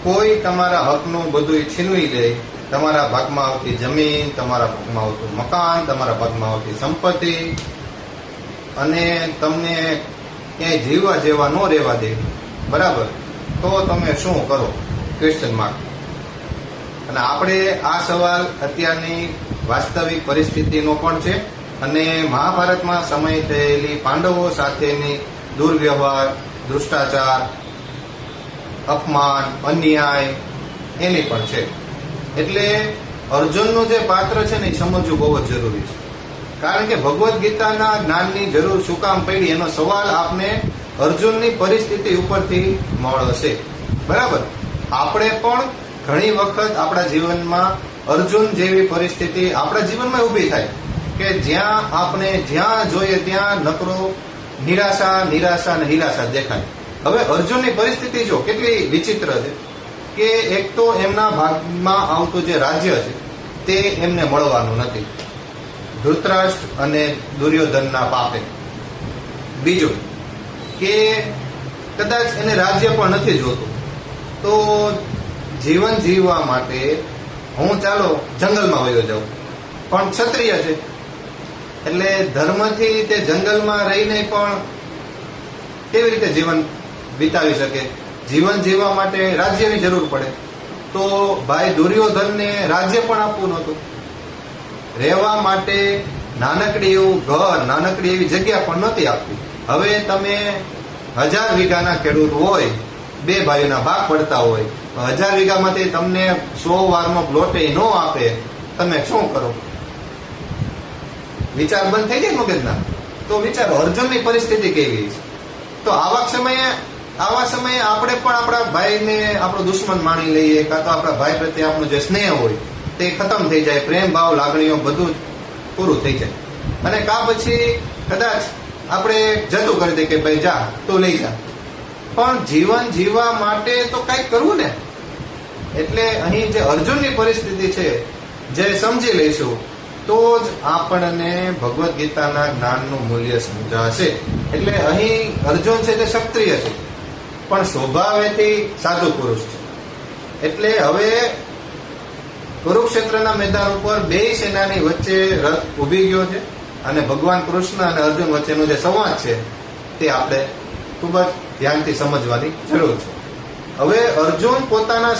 કોઈ તમારા હકનું બધું છીનવી લે, તમારા ભાગમાં આવતી જમીન, તમારા ભાગમાં આવતું મકાન, તમારા ભાગમાં આવતી સંપત્તિ, અને તમને ક્યાંય જીવવા જેવા ન રહેવા દે, બરાબર, તો તમે શું કરો? Question mark. અને આપણે આ સવાલ અત્યારની વાસ્તવિક પરિસ્થિતિનો પણ છે, અને મહાભારતમાં સમય થયેલી પાંડવો સાથેની દુર્વ્યવહાર, ભ્રષ્ટાચાર, અપમાન, અન્યાય એની પણ છે. એટલે અર્જુનનું જે પાત્ર છે ને એ સમજવું બહુ જ જરૂરી છે. કારણ કે ભગવદ્ ગીતાના જ્ઞાનની જરૂર શું કામ પડી એનો સવાલ આપને અર્જુનની પરિસ્થિતિ ઉપરથી મળશે, બરાબર. આપણે પણ ઘણી વખત આપણા જીવનમાં અર્જુન જેવી પરિસ્થિતિ આપણા જીવનમાં ઊભી થાય કે જ્યાં આપણે જ્યાં જોઈએ ત્યાં નકરો નિરાશા નિરાશા અને નિરાશા દેખાય. હવે અર્જુનની પરિસ્થિતિ જો કેટલી વિચિત્ર છે કે એક તો એમના ભાગમાં આવતું જે રાજ્ય છે તે એમને મળવાનું નથી, ધૃતરાષ્ટ્ર અને દુર્યોધનના પાપે. બીજું કે કદાચ એને રાજ્ય પણ નથી જોતું, તો જીવન જીવવા માટે હું ચાલો જંગલમાં વયો જાઉં, પણ ક્ષત્રિય છે એટલે ધર્મથી તે જંગલમાં રહીને પણ કેવી રીતે જીવન વિતાવી શકે? જીવન જીવવા માટે રાજ્યની જરૂર પડે. તો ભાઈ દુર્યોધનને રાજ્ય પણ આપવું નહોતું, રહેવા માટે નાનકડી એવું ઘર, નાનકડી એવી જગ્યા પણ નહોતી આપતી. હવે તમે 1000 વીઘાના ખેડૂત હોય, 2 ભાઈઓના ભાગ પડતા હોય, 1000 વીઘામાંથી તમને 100 વારનો પ્લોટ ન આપે, તમે શું કરો? વિચાર બંધ થઈ જાય મગજના. તો વિચારો અર્જુનની પરિસ્થિતિ કેવી છે. તો આવા સમયે આપણે પણ આપણા ભાઈને આપણો દુશ્મન માની લઈએ, કાં તો આપણા ભાઈ પ્રત્યે આપણો જે સ્નેહ હોય તે ખતમ થઈ જાય, પ્રેમ ભાવ લાગણીઓ બધું જ પૂરું થઈ જાય. અને કા પછી કદાચ આપણે જતું કરી દઈએ કે ભાઈ જા તું લઈ જા, પણ જીવન જીવવા માટે તો કંઈક કરવું ને. એટલે અહીં જે અર્જુનની પરિસ્થિતિ છે જે સમજી લઈશું તો જ આપણને ભગવદ્ ગીતાના જ્ઞાનનું મૂલ્ય સમજાશે. એટલે અહીં અર્જુન છે તે ક્ષત્રિય છે પણ સ્વભાવેથી સાધુ પુરુષ છે. એટલે હવે કુરુક્ષેત્રના મેદાન ઉપર 2 સેનાની વચ્ચે રથ ઉભી ગયો છે, અને ભગવાન કૃષ્ણ અને અર્જુન વચ્ચેનો જે સંવાદ છે તે આપણે ખૂબ જ ધ્યાનથી સમજવાની જરૂર છે. હવે અર્જુન પોતાના